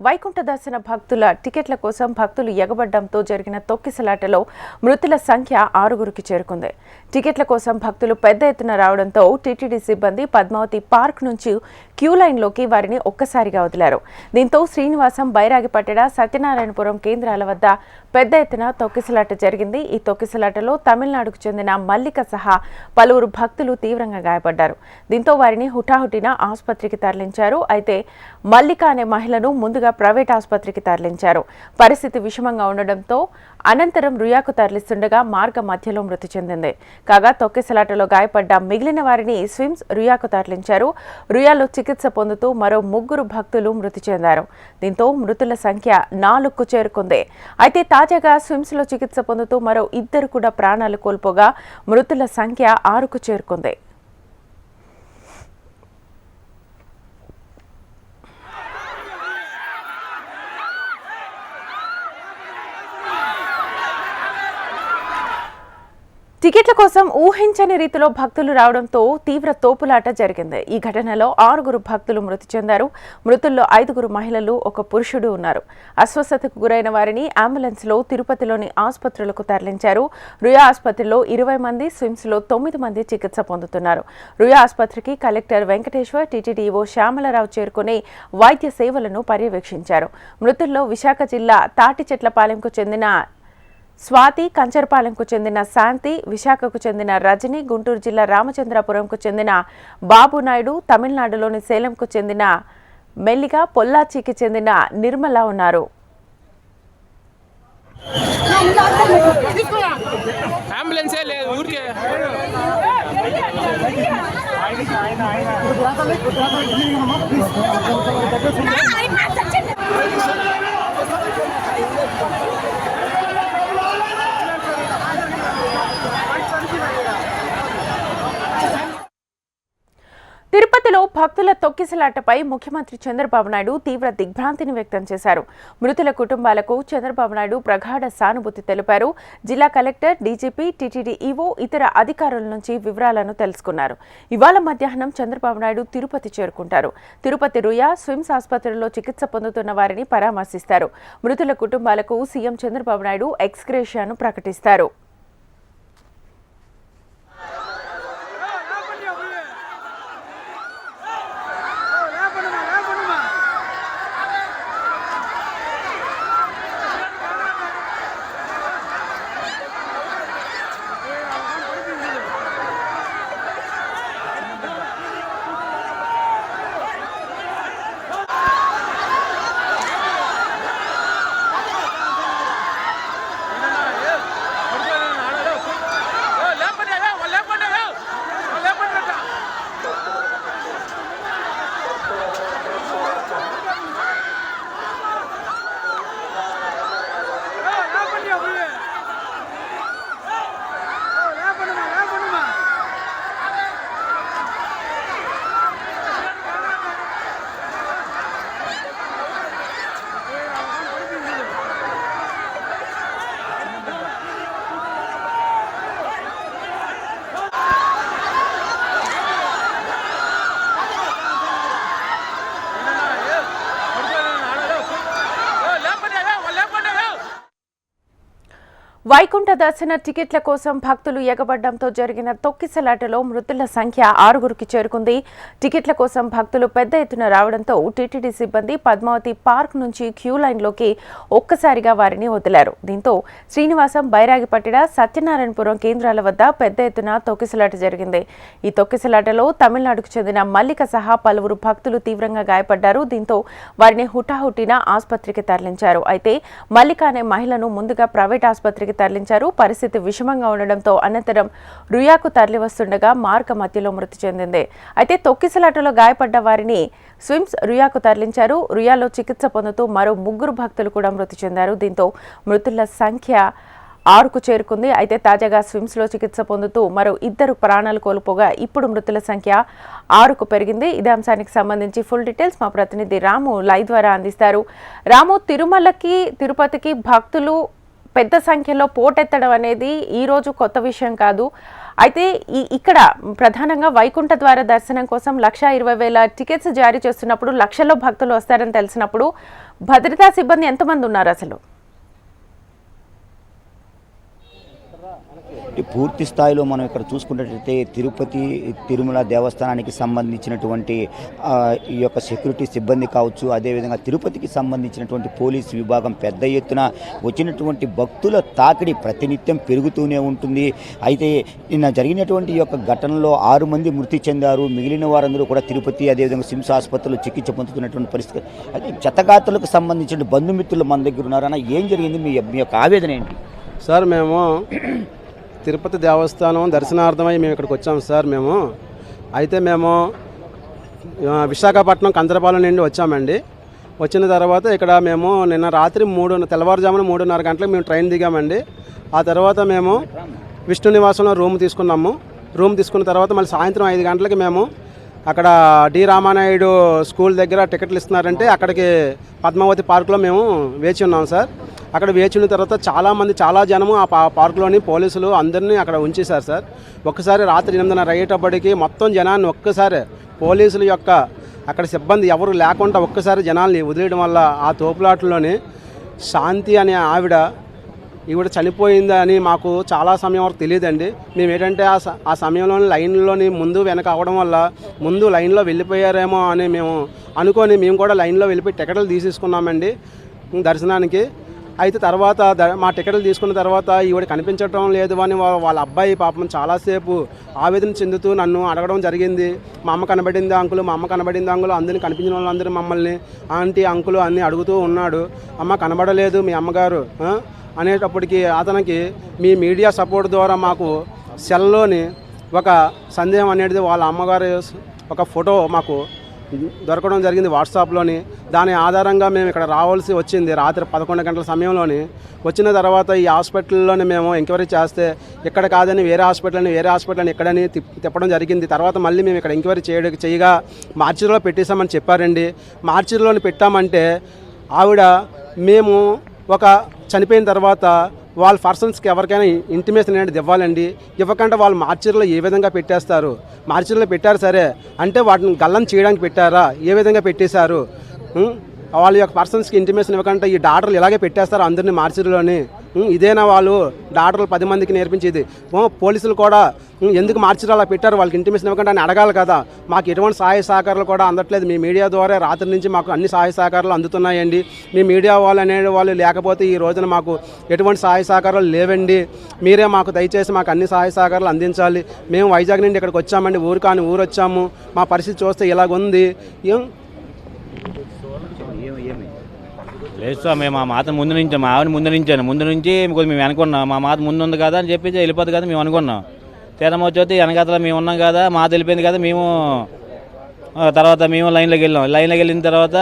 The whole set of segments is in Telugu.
వైకుంఠ దర్శన భక్తుల టికెట్ల కోసం భక్తులు ఎగబడ్డంతో జరిగిన తొక్కిసలాటలో మృతుల సంఖ్య 6గురికి చేరుకుంది. టికెట్ల కోసం భక్తులు పెద్ద ఎత్తున రావడంతో టీటీడీ సిబ్బంది పద్మావతి పార్క్ నుంచి క్యూ లైన్లోకి వారిని ఒక్కసారిగా వదిలారు. దీంతో శ్రీనివాసం, బైరాగిపట్టణ, సత్యనారాయణపురం కేంద్రాల వద్ద పెద్ద ఎత్తున తొక్కిసలాట జరిగింది. ఈ తొక్కిసలాటలో తమిళనాడుకు చెందిన మల్లిక సహా పలువురు భక్తులు తీవ్రంగా గాయపడ్డారు. దీంతో వారిని హుటాహుటిన ఆసుపత్రికి తరలించారు. అయితే మల్లిక అనే మహిళను ముందుగా ప్రైవేట్ ఆసుపత్రికి తరలించారు. పరిస్థితి విషమంగా ఉండడంతో అనంతరం రుయాకు తరలిస్తుండగా మార్గ మధ్యలో మృతి చెందింది. కాగా తొక్కిసలాటలో గాయపడ్డ మిగిలిన వారిని స్విమ్స్ రుయాకు తరలించారు. రుయాలో చికిత్స పొందుతూ మరో 3 భక్తులు మృతి చెందారు. దీంతో మృతుల సంఖ్య 4కు చేరుకుంది. అయితే తాజాగా స్విమ్స్ లో చికిత్స పొందుతూ మరో 2 కూడా ప్రాణాలు కోల్పోగా మృతుల సంఖ్య 6కు చేరుకుంది. టికెట్ల కోసం ఊహించని రీతిలో భక్తులు రావడంతో తీవ్ర తోపులాట జరిగింది. ఈ ఘటనలో 6 భక్తులు మృతి చెందారు. మృతుల్లో 5 మహిళలు, 1 పురుషుడు ఉన్నారు. అస్వస్థతకు గురైన వారిని అంబులెన్స్లో తిరుపతిలోని ఆసుపత్రులకు తరలించారు. రుయా ఆసుపత్రిలో 20 మంది, స్విమ్స్ లో 9 మంది చికిత్స పొందుతున్నారు. రుయా ఆసుపత్రికి కలెక్టర్ వెంకటేశ్వర్, టీటీడీ ఈవో శ్యామలరావు చేరుకుని వైద్య సేవలను పర్యవేక్షించారు. మృతుల్లో విశాఖ జిల్లా తాటిచెట్లపాలెంకు చెందిన స్వాతి, కంచరపాలెంకు చెందిన శాంతి, విశాఖకు చెందిన రజని, గుంటూరు జిల్లా రామచంద్రపురంకు చెందిన బాబునాయుడు, తమిళనాడులోని సేలంకు చెందిన మెల్లిగ, పొల్లాచికి చెందిన నిర్మల ఉన్నారు. తిరుపతిలో భక్తుల తొక్కిసలాటపై ముఖ్యమంత్రి చంద్రబాబు నాయుడు తీవ్ర దిగ్భ్రాంతిని వ్యక్తం చేశారు. మృతుల కుటుంబాలకు చంద్రబాబు నాయుడు ప్రగాఢ సానుభూతి తెలిపారు. జిల్లా కలెక్టర్, డీజీపీ, టీటీడీ ఈవో, ఇతర అధికారుల నుంచి వివరాలను తెలుసుకున్నారు. ఇవాళ మధ్యాహ్నం చంద్రబాబు నాయుడు తిరుపతి చేరుకుంటారు. తిరుపతి రుయా, స్విమ్స్ ఆసుపత్రిలో చికిత్స పొందుతున్న వారిని పరామర్శిస్తారు. మృతుల కుటుంబాలకు సీఎం చంద్రబాబు నాయుడు ఎక్స్గ్రేషియాను ప్రకటిస్తారు. వైకుంఠ దర్శన టికెట్ల కోసం భక్తులు ఎగబడ్డంతో జరిగిన తొక్కిసలాటలో మృతుల సంఖ్య 6గురికి చేరుకుంది. టికెట్ల కోసం భక్తులు పెద్ద ఎత్తున రావడంతో టీటీడీ సిబ్బంది పద్మావతి పార్క్ నుంచి క్యూ లైన్లోకి ఒక్కసారిగా వారిని వదిలారు. దీంతో శ్రీనివాసం, బైరాగిపట్టణ, సత్యనారాయణపురం కేంద్రాల వద్ద పెద్ద ఎత్తున తొక్కిసలాట జరిగింది. ఈ తొక్కిసలాటలో తమిళనాడుకు చెందిన మల్లిక సహా పలువురు భక్తులు తీవ్రంగా గాయపడ్డారు. దీంతో వారిని హుటాహుటిన ఆసుపత్రికి తరలించారు. అయితే మల్లిక అనే మహిళను ముందుగా ప్రైవేట్ ఆసుపత్రికి తరలించారు. పరిస్థితి విషమంగా ఉండడంతో అనంతరం రుయాకు తరలివస్తుండగా మార్గ మధ్యలో మృతి చెందింది. అయితే తొక్కిసలాటలో గాయపడ్డ వారిని స్విమ్స్ రుయాకు తరలించారు. రుయాలో చికిత్స పొందుతూ మరో 3 భక్తులు కూడా మృతి చెందారు. దీంతో మృతుల సంఖ్య 6కు చేరుకుంది. అయితే తాజాగా స్విమ్స్ లో చికిత్స పొందుతూ మరో 2 ప్రాణాలు కోల్పోగా ఇప్పుడు మృతుల సంఖ్య 6కు పెరిగింది. ఇదే అంశానికి సంబంధించి ఫుల్ డీటెయిల్స్ మా ప్రతినిధి రాము లైవ్ ద్వారా అందిస్తారు. రాము, తిరుమలకి, తిరుపతికి భక్తులు పెద్ద సంఖ్యలో పోటెత్తడం అనేది ఈ రోజు కొత్త విషయం కాదు. అయితే ఇక్కడ ప్రధానంగా వైకుంఠ ద్వార దర్శనం కోసం 1,20,000 టికెట్స్ జారీ చేస్తున్నప్పుడు లక్షల్లో భక్తులు వస్తారని తెలిసినప్పుడు భద్రతా సిబ్బంది ఎంతమంది ఉన్నారు అసలు? పూర్తి స్థాయిలో మనం ఇక్కడ చూసుకున్నట్లయితే తిరుపతి తిరుమల దేవస్థానానికి సంబంధించినటువంటి ఈ యొక్క సెక్యూరిటీ సిబ్బంది కావచ్చు, అదేవిధంగా తిరుపతికి సంబంధించినటువంటి పోలీసు విభాగం పెద్ద ఎత్తున వచ్చినటువంటి భక్తుల తాకిడి ప్రతినిత్యం పెరుగుతూనే ఉంటుంది. అయితే నిన్న జరిగినటువంటి ఈ యొక్క ఘటనలో 6 మంది మృతి చెందారు. మిగిలిన వారందరూ కూడా తిరుపతి అదేవిధంగా సిమ్స్ ఆసుపత్రిలో చికిత్స పొందుతున్నటువంటి పరిస్థితి. అయితే క్షతగాత్రులకు సంబంధించిన బంధుమిత్రులు మన దగ్గర ఉన్నారన్న, ఏం జరిగింది, మీ యొక్క ఆవేదన ఏంటి? సార్, మేము తిరుపతి దేవస్థానం దర్శనార్థమై మేము ఇక్కడికి వచ్చాము సార్. మేము విశాఖపట్నం కంచరపాలెం నుండి వచ్చామండి. వచ్చిన తర్వాత ఇక్కడ మేము నిన్న రాత్రి తెల్లవారుజామున 3:30 గంటలకు మేము ట్రైన్ దిగామండి. ఆ తర్వాత మేము విష్ణు నివాసంలో రూమ్ తీసుకున్నాము. రూమ్ తీసుకున్న తర్వాత మళ్ళీ సాయంత్రం 5 గంటలకి మేము అక్కడ డి రామానాయుడు స్కూల్ దగ్గర టికెట్లు ఇస్తున్నారంటే అక్కడికి పద్మావతి పార్కులో మేము వేచి ఉన్నాం సార్. అక్కడ వేచి ఉన్న తర్వాత చాలా జనము ఆ పార్కులోని పోలీసులు అందరినీ అక్కడ ఉంచేశారు సార్. ఒక్కసారి రాత్రి 8:30 అయ్యేటప్పటికి మొత్తం జనాన్ని ఒక్కసారి పోలీసుల యొక్క అక్కడ సిబ్బంది ఎవరు లేకుండా ఒక్కసారి జనాల్ని వదిలేయడం వల్ల ఆ తోపులాటలోని శాంతి అనే ఈవిడ చనిపోయిందని మాకు చాలా సమయం వరకు తెలియదండి. మేము ఏంటంటే ఆ సమయంలోని లైన్లోని ముందు వెనక అవడం వల్ల ముందు లైన్లో వెళ్ళిపోయారేమో అని మేము అనుకొని మేము కూడా లైన్లో వెళ్ళిపోయి టికెట్లు తీసేసుకున్నామండి దర్శనానికి. అయితే తర్వాత మా టికెట్లు తీసుకున్న తర్వాత ఈవిడ కనిపించడం లేదు అని వాళ్ళ అబ్బాయి పాపం చాలాసేపు ఆవేదన చెందుతూ నన్ను అడగడం జరిగింది. మా అమ్మ కనబడింది అంకులు అందరినీ కనిపించిన వాళ్ళందరూ మమ్మల్ని ఆంటీ అంకులు అన్నీ అడుగుతూ ఉన్నాడు. అమ్మ కనబడలేదు మీ అమ్మగారు అనేటప్పటికి అతనికి మీ మీడియా సపోర్ట్ ద్వారా మాకు సెల్లోని ఒక సందేహం అనేది వాళ్ళ అమ్మగారు ఒక ఫోటో మాకు దొరకడం జరిగింది వాట్సాప్లోని. దాని ఆధారంగా మేము ఇక్కడ రావాల్సి వచ్చింది రాత్రి 11 గంటల సమయంలోని. వచ్చిన తర్వాత ఈ హాస్పిటల్లోనే మేము ఎంక్వైరీ చేస్తే ఇక్కడ కాదని వేరే హాస్పిటల్ని ఇక్కడని తిప్పడం జరిగింది. తర్వాత మళ్ళీ మేము ఇక్కడ ఎంక్వైరీ చేయగా మార్చిలో పెట్టేశామని చెప్పారండి. మార్చిలోని పెట్టామంటే ఆవిడ మేము ఒక చనిపోయిన తర్వాత వాళ్ళ పర్సన్స్కి ఎవరికైనా ఇంటిమేషన్ అనేది ఇవ్వాలండి. ఇవ్వకుండా వాళ్ళు మార్చిలో ఏ విధంగా పెట్టేస్తారు? మార్చిలో పెట్టారు సరే, అంటే వాటిని గల్లం చేయడానికి పెట్టారా? ఏ విధంగా పెట్టేశారు? వాళ్ళ యొక్క పర్సన్స్కి ఇంటిమేషన్ ఇవ్వకుండా ఈ డాక్టర్లు ఇలాగే పెట్టేస్తారు అందరినీ మార్చిలోని. ఇదేనా వాళ్ళు డాక్టర్లు 10 మందికి నేర్పించేది? పోలీసులు కూడా ఎందుకు మార్చిలో అలా పెట్టారు, వాళ్ళకి ఇంటిమేషన్ ఇవ్వకుండా అని అడగాలి కదా. మాకు ఎటువంటి సహాయ సహకారాలు కూడా అందట్లేదు. మీ మీడియా ద్వారా రాత్రి నుంచి మాకు అన్ని సహాయ సహకారాలు అందుతున్నాయండి. మీ మీడియా వాళ్ళు లేకపోతే ఈ రోజున మాకు ఎటువంటి సహాయ సహకారాలు లేవండి. మీరే మాకు దయచేసి మాకు అన్ని సహాయ సహకారాలు అందించాలి. మేము వైజాగ్ నుండి ఇక్కడికి వచ్చామండి, ఊరు వచ్చాము. మా పరిస్థితి చూస్తే ఇలాగుంది. లేదు సార్, మేము మా మాత ముందు నుంచి మా ఆవిడ ముందు నుంచి కొద్దిగా మేము అనుకున్నాం మా మాత ముందు ఉంది కదా అని చెప్పేసి వెళ్ళిపోతుంది కదా మేము అనుకున్నాం. తీరం వచ్చి వెనకాతలో మేము ఉన్నాం కదా, మాత వెళ్ళిపోయింది కదా. తర్వాత మేము లైన్లోకి వెళ్ళిన తర్వాత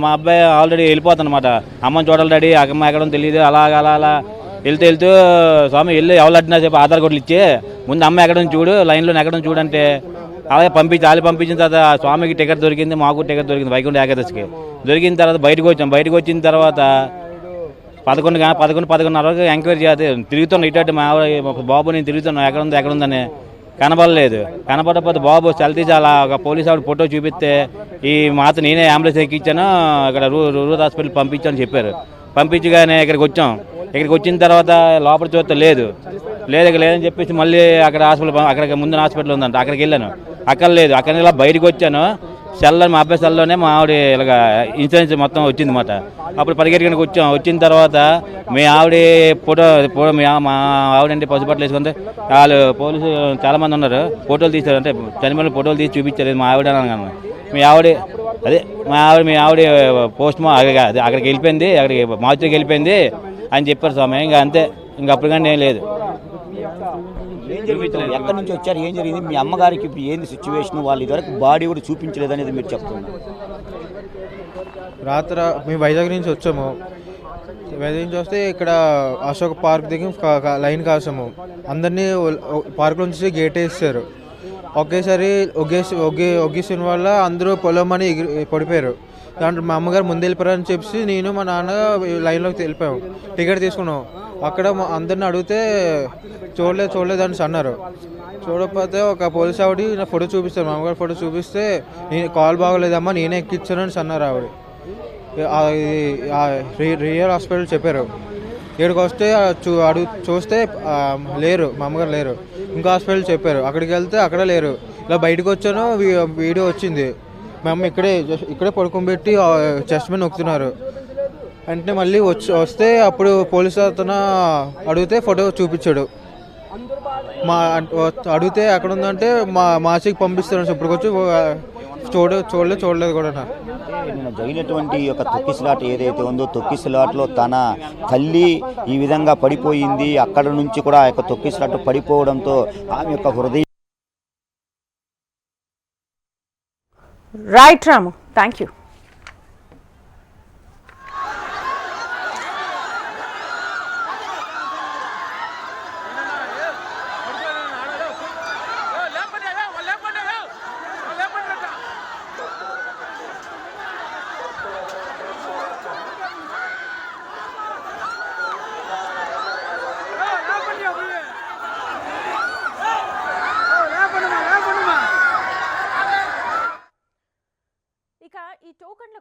మా అబ్బాయి ఆల్రెడీ వెళ్ళిపోతాను అనమాట. అమ్మని చూడాలి డాడీ, అమ్మ ఎక్కడో తెలియదు. అలా వెళ్తూ స్వామి వెళ్ళి ఎవరు అడ్డినా చెప్పి ఆధార్ కార్డులు ఇచ్చి ముందు అమ్మ ఎక్కడో చూడు, లైన్లో ఎక్కడో చూడంటే అలాగే పంపించిన తర్వాత స్వామికి టికెట్ దొరికింది, మాకు టికెట్ దొరికింది వైకుంఠ ఏకాదశికి. దొరికిన తర్వాత బయటకు వచ్చిన తర్వాత 11:30 వరకు ఎంక్వైరీ చేస్తే తిరుగుతున్నాం. ఇటు మా బాబు నేను తిరుగుతున్నాం ఎక్కడ ఉందని కనబడలేదు. కనబడకపోతే బాబు చల్తీసి అలా ఒక పోలీస్ ఆవిడ ఫోటో చూపిస్తే ఈ మాత నేనే అంబులెన్స్ ఎక్కించాను, ఇక్కడ రూరల్ హాస్పిటల్ పంపించాను చెప్పారు. పంపించగానే ఇక్కడికి వచ్చిన తర్వాత లోపల చూస్తే లేదని చెప్పేసి మళ్ళీ అక్కడ ముందు హాస్పిటల్ ఉందంట, అక్కడికి వెళ్ళాను. అక్కడ లేదు. అక్కడ ఇలా బయటకు వచ్చాను. మా అబ్బాయి సెల్లోనే మా ఆవిడ ఇలాగ ఇన్సూరెన్స్ మొత్తం వచ్చింది మాట. అప్పుడు పరిగెట్టుకుని వచ్చిన తర్వాత మీ ఆవిడ మా ఆవిడంటే పసుపట్లు వేసుకుంటే వాళ్ళు పోలీసు చాలామంది ఉన్నారు, ఫోటోలు తీశారు. అంటే చనిపోయిన ఫోటోలు తీసి చూపించారు. మా ఆవిడ అనగాను మీ ఆవిడ పోస్ట్ అక్కడికి వెళ్ళిపోయింది, అక్కడికి మార్చికి వెళ్ళిపోయింది అని చెప్పారు స్వామి. ఇంకా అంతే, ఇంకా అప్పుడు కానీ ఏం లేదు. ఎక్కడి నుంచి వచ్చారు, ఏం జరిగింది, మీ అమ్మగారికి ఇప్పుడు ఏంది సిచ్యువేషన్, వాళ్ళు ఇదివరకు బాడీ కూడా చూపించలేదు అనేది మీరు చెప్తున్నారు. రాత్రి మేము వైజాగ్ నుంచి వచ్చాము. వైజాగ్ నుంచి వస్తే ఇక్కడ అశోక్ పార్క్ దగ్గర లైన్ కాసాము. అందరినీ పార్క్ నుంచి గేట్ వేస్తారు. ఒకేసారి ఒగ్గేసిన వల్ల అందరూ పొలం అని పడిపోయారు. దాంట్లో మా అమ్మగారు ముందు వెళ్ళిపోయారని చెప్పి నేను మా నాన్న లైన్లోకి వెళ్ళిపోయాము. టికెట్ తీసుకున్నాం. అక్కడ అందరిని అడిగితే చూడలేదు అని అన్నారు. చూడకపోతే ఒక పోలీస్ ఆవిడ నా ఫోటో చూపిస్తారు. మా అమ్మగారు ఫోటో చూపిస్తే నేను కాల్ బాగోలేదమ్మా నేనే ఎక్కించాను అని అన్నారు ఆవిడ. రియల్ హాస్పిటల్ చెప్పారు. ఇక్కడికి వస్తే చూస్తే లేరు, మా అమ్మగారు లేరు. ఇంకో హాస్పిటల్ చెప్పారు, అక్కడికి వెళ్తే అక్కడ లేరు. ఇలా బయటకు వచ్చాను, వీడియో వచ్చింది. మా అమ్మ ఇక్కడే పడుకోబెట్టి చెస్ట్ మీద నొక్కుతున్నారు. వెంటనే మళ్ళీ వస్తే అప్పుడు పోలీసు అతను అడిగితే ఫోటో చూపించాడు. అడిగితే ఎక్కడ ఉందంటే మాసికి పంపిస్తాను. ఇప్పటికొచ్చి చూడలేదు కూడా. నిన్న జరిగినటువంటి యొక్క తొక్కిసలాట ఏదైతే ఉందో, తొక్కిసలాటలో తన తల్లి ఈ విధంగా పడిపోయింది. అక్కడ నుంచి కూడా ఆ యొక్క తొక్కిసలాట పడిపోవడంతో ఆమె యొక్క హృదయం. Right Ramu, thank you. ఇక ఈ టోకన్ల